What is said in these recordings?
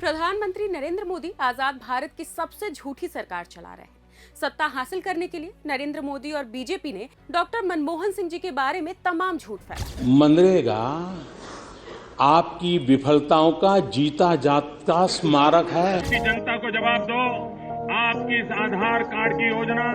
प्रधानमंत्री नरेंद्र मोदी आजाद भारत की सबसे झूठी सरकार चला रहे हैं। सत्ता हासिल करने के लिए नरेंद्र मोदी और बीजेपी ने डॉक्टर मनमोहन सिंह जी के बारे में तमाम झूठ फैलाया। मनरेगा आपकी विफलताओं का जीता जागता स्मारक है। जनता को जवाब दो, आपकी इस आधार कार्ड की योजना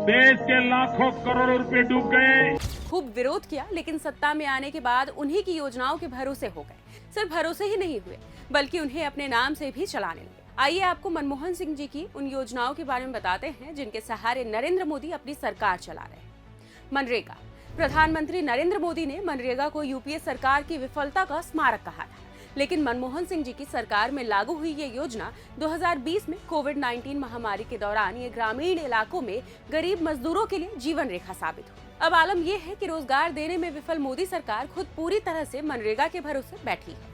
देश के लाखों करोड़ों रुपए डूब गए। खूब विरोध किया, लेकिन सत्ता में आने के बाद उन्हीं की योजनाओं के भरोसे हो गए। सिर्फ भरोसे ही नहीं हुए, बल्कि उन्हें अपने नाम से भी चलाने लगे। आइए आपको मनमोहन सिंह जी की उन योजनाओं के बारे में बताते हैं जिनके सहारे नरेंद्र मोदी अपनी सरकार चला रहे हैं। मनरेगा। प्रधानमंत्री नरेंद्र मोदी ने मनरेगा को यूपीए सरकार की विफलता का स्मारक कहा था, लेकिन मनमोहन सिंह जी की सरकार में लागू हुई ये योजना 2020 में कोविड-19 महामारी के दौरान ये ग्रामीण इलाकों में गरीब मजदूरों के लिए जीवन रेखा साबित हुई। अब आलम यह है कि रोजगार देने में विफल मोदी सरकार खुद पूरी तरह से मनरेगा के भरोसे बैठी है।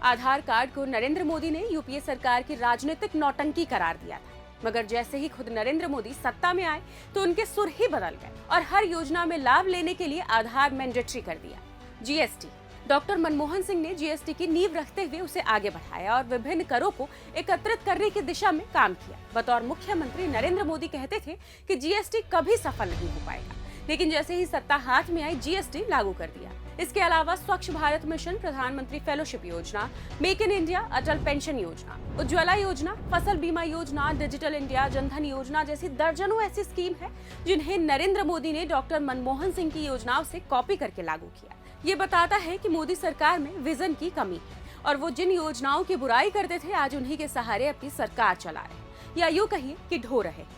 आधार कार्ड को नरेंद्र मोदी ने यूपीए सरकार की राजनीतिक नौटंकी करार दिया था, मगर जैसे ही खुद नरेंद्र मोदी सत्ता में आए तो उनके सुर ही बदल गए और हर योजना में लाभ लेने के लिए आधार मैंडेटरी कर दिया। जीएसटी। डॉक्टर मनमोहन सिंह ने जीएसटी की नींव रखते हुए उसे आगे बढ़ाया और विभिन्न करों को एकत्रित करने की दिशा में काम किया। बतौर मुख्यमंत्री नरेंद्र मोदी कहते थे कि जीएसटी कभी सफल नहीं हो पाएगा, लेकिन जैसे ही सत्ता हाथ में आई जीएसटी लागू कर दिया। इसके अलावा स्वच्छ भारत मिशन, प्रधानमंत्री फेलोशिप योजना, make in India, Atal pension योजना, उज्ज्वला योजना, फसल बीमा योजना, डिजिटल इंडिया, जनधन योजना जैसी दर्जनों ऐसी स्कीम है जिन्हें नरेंद्र मोदी ने डॉक्टर मनमोहन सिंह की योजनाओं से कॉपी करके लागू किया। ये बताता है कि मोदी सरकार में विजन की कमी है और वो जिन योजनाओं की बुराई करते थे आज उन्हीं के सहारे अपनी सरकार चला रहे हैं, या यूं कहिए कि ढो रहे हैं।